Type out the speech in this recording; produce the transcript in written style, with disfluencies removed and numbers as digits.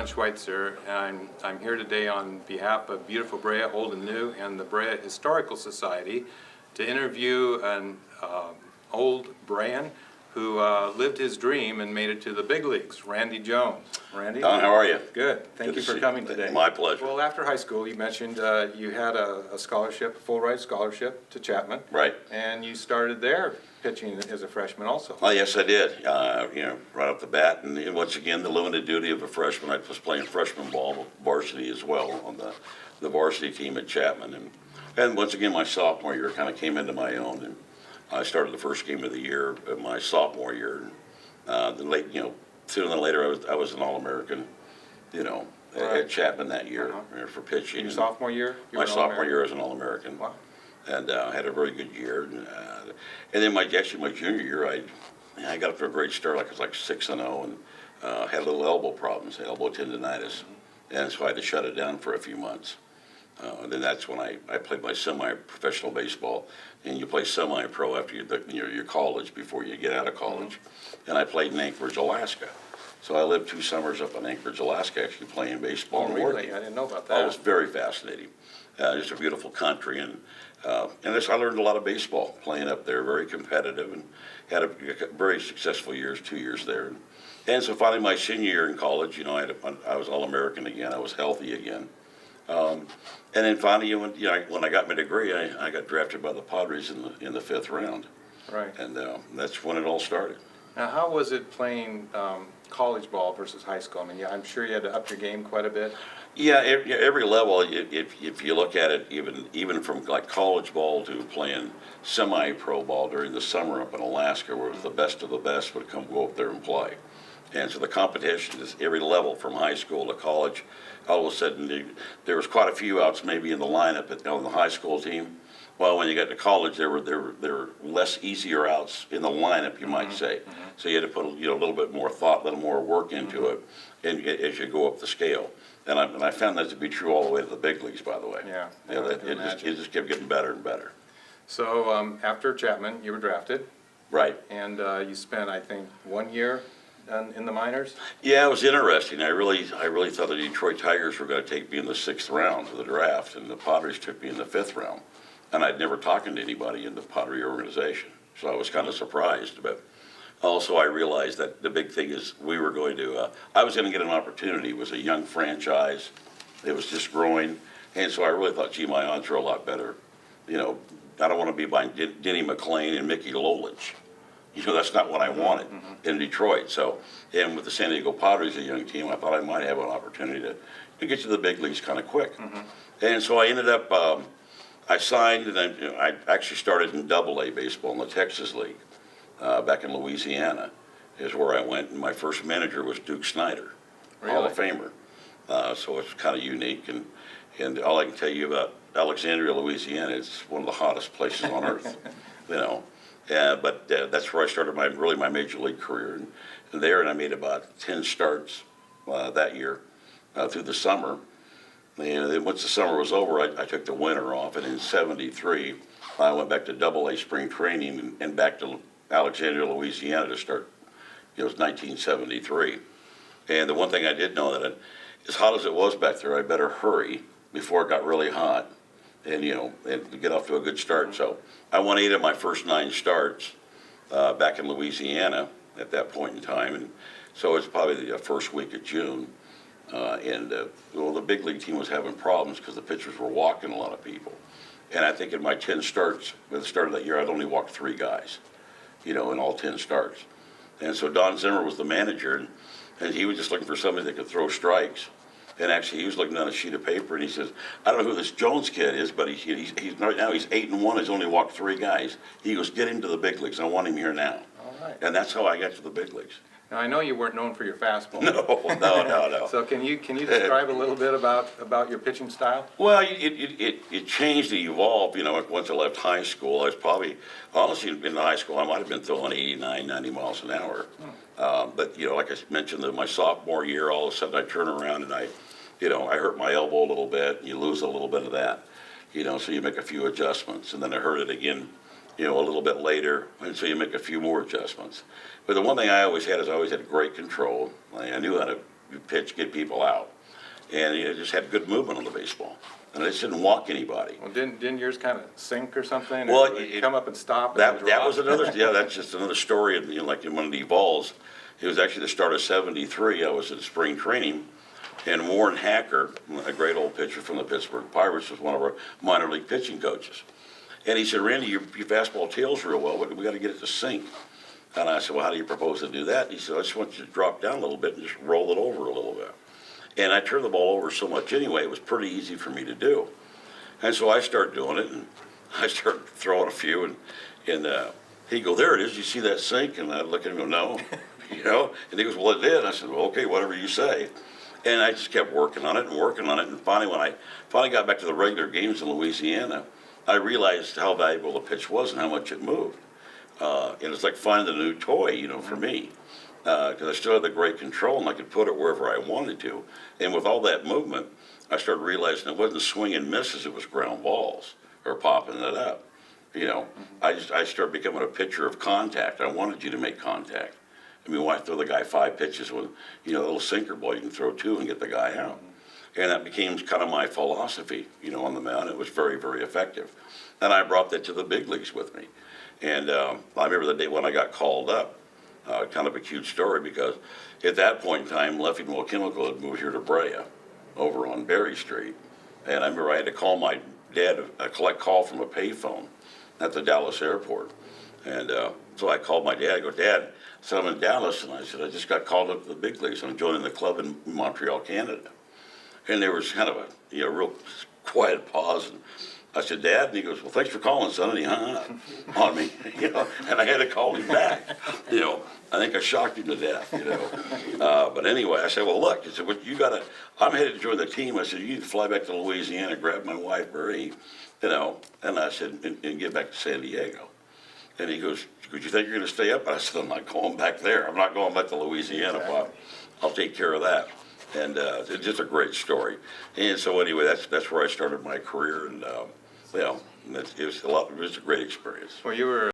John Schweitzer, and I'm here today on behalf of Beautiful Brea, Old and New, and the Brea Historical Society to interview an old Brean who lived his dream and made it to the big leagues, Randy Jones. Randy? Don, how are you? Good. Thank you for coming today. My pleasure. Well, after high school, you mentioned you had a scholarship, a full-ride scholarship to Chapman. Right. And you started there pitching as a freshman also. Oh, yes, I did. Right off the bat. And once again, the limited duty of a freshman. I was playing freshman ball, varsity as well, on the varsity team at Chapman. And once again, my sophomore year kind of came into my own. And I started the first game of the year of my sophomore year. Sooner than later, I was an All-American, Right. at Chapman that year for pitching. Your sophomore year? My sophomore year as an All-American. Wow. And had a very good year. And then my junior year, I got up to a great start. I was like 6-0 and had a little elbow problems, elbow tendonitis. And so I had to shut it down for a few months. And then that's when I played my semi-professional baseball. And you play semi-pro after your college, before you get out of college. And I played in Anchorage, Alaska. So I lived 2 summers up in Anchorage, Alaska, actually playing baseball. Oh, really? I didn't know about that. Oh, it was very fascinating. Just a beautiful country. And I learned a lot of baseball playing up there, very competitive, and had a very successful years, 2 years there. And so finally my senior year in college, I was All-American again. I was healthy again. And then finally, when I got my degree, I got drafted by the Padres in the 5th round. Right. And that's when it all started. Now, how was it playing college ball versus high school? I mean, I'm sure you had to up your game quite a bit. Yeah, every level, if you look at it, even from like college ball to playing semi-pro ball during the summer up in Alaska, where the best of the best would go up there and play. And so the competition is every level from high school to college. All of a sudden, there was quite a few outs maybe in the lineup on the high school team. Well, when you got to college, there were less easier outs in the lineup, you might say. So you had to put a little bit more thought, a little more work into it, and as you go up the scale. And I found that to be true all the way to the big leagues, by the way. Yeah. It just kept getting better and better. So after Chapman, you were drafted. Right. And you spent, I think, 1 year in the minors? Yeah, it was interesting. I really thought the Detroit Tigers were going to take me in the 6th round of the draft, and the Padres took me in the 5th round. And I'd never talked to anybody in the Padre organization, so I was kind of surprised. But also I realized that the big thing is I was going to get an opportunity. It was a young franchise. It was just growing. And so I really thought, gee, my odds are a lot better. I don't want to be by Denny McClain and Mickey Lolich. That's not what I wanted in Detroit. So, and with the San Diego Padres, a young team, I thought I might have an opportunity to get to the big leagues kind of quick. And so I ended up, I signed, and then I actually started in AA baseball in the Texas League back in Louisiana is where I went. And my first manager was Duke Snyder, Really? Hall of Famer. So it's kind of unique. And all I can tell you about Alexandria, Louisiana, it's one of the hottest places on earth, But that's where I started my major league career. And there, I made about 10 starts that year through the summer. And then once the summer was over, I took the winter off, and in '73, I went back to AA spring training and back to Alexandria, Louisiana to start. It was 1973. And the one thing I did know that as hot as it was back there, I better hurry before it got really hot and get off to a good start. So I won 8 of my first 9 starts back in Louisiana at that point in time. And so it's probably the first week of June. The big league team was having problems because the pitchers were walking a lot of people. And I think in my 10 starts, at the start of that year, I'd only walked 3 guys, in all 10 starts. And so Don Zimmer was the manager, and he was just looking for somebody that could throw strikes. And actually, he was looking down a sheet of paper, and he says, I don't know who this Jones kid is, but he's right now he's 8-1. He's only walked 3 guys. He goes, get him to the big leagues. I want him here now. All right. And that's how I got to the big leagues. Now, I know you weren't known for your fastball. No. So can you describe a little bit about your pitching style? Well, it changed, it evolved. Once I left high school, I was probably, honestly, in high school, I might have been throwing 89, 90 miles an hour. But, like I mentioned, my sophomore year, all of a sudden I turn around and I hurt my elbow a little bit, and you lose a little bit of that. So you make a few adjustments, and then I hurt it again, a little bit later, and so you make a few more adjustments. But the one thing I always had is I always had great control. I knew how to, you pitch, get people out. And you just had good movement on the baseball. And I just didn't walk anybody. Well, didn't yours kind of sink or something? Well, Or you come up and stop and That drop? was another, yeah, that's just another story, you know, like when it evolves. It was actually the start of '73, I was in spring training, and Warren Hacker, a great old pitcher from the Pittsburgh Pirates, was one of our minor league pitching coaches. And he said, Randy, your fastball tails real well, but we gotta get it to sink. And I said, well, how do you propose to do that? He said, I just want you to drop down a little bit and just roll it over a little bit. And I turned the ball over so much anyway, it was pretty easy for me to do. And so I started doing it, and I started throwing a few, and he'd go, there it is, you see that sink? And I'd look at him and go, no, you know? And he goes, well, it did. And I said, well, okay, whatever you say. And I just kept working on it, and finally, when I finally got back to the regular games in Louisiana, I realized how valuable the pitch was and how much it moved. And it's like finding a new toy, you know, for me. Because I still had the great control, and I could put it wherever I wanted to. And with all that movement, I started realizing it wasn't swing and misses, it was ground balls, or popping it up. You know, I started becoming a pitcher of contact. I wanted you to make contact. I mean, why throw the guy 5 pitches with, you know, a little sinker ball, you can throw 2 and get the guy out. And that became kind of my philosophy, you know, on the mound. It was very, very effective. And I brought that to the big leagues with me. And I remember the day when I got called up, kind of a cute story, because at that point in time, Leffingwell Chemical had moved here to Brea, over on Berry Street. And I remember I had to call my dad, collect call from a payphone at the Dallas airport. And so I called my dad. I go, Dad, so I'm in Dallas, and I said, I just got called up to the big leagues. I'm joining the club in Montreal, Canada. And there was kind of a, you know, real quiet pause. And I said, Dad, and he goes, well, thanks for calling, son. And he hung up on me, you know, and I had to call him back. You know, I think I shocked him to death, you know. But anyway, I said, well, look, I said, well, you gotta, I'm headed to join the team. I said, you need to fly back to Louisiana, grab my wife, Marie, you know, and I said, and get back to San Diego. And he goes, you think you're gonna stay up? And I said, I'm not going back there. I'm not going back to Louisiana, Pop. I'll take care of that. And it's just a great story. And so anyway, that's where I started my career, and you know, it was a great experience. Well, you were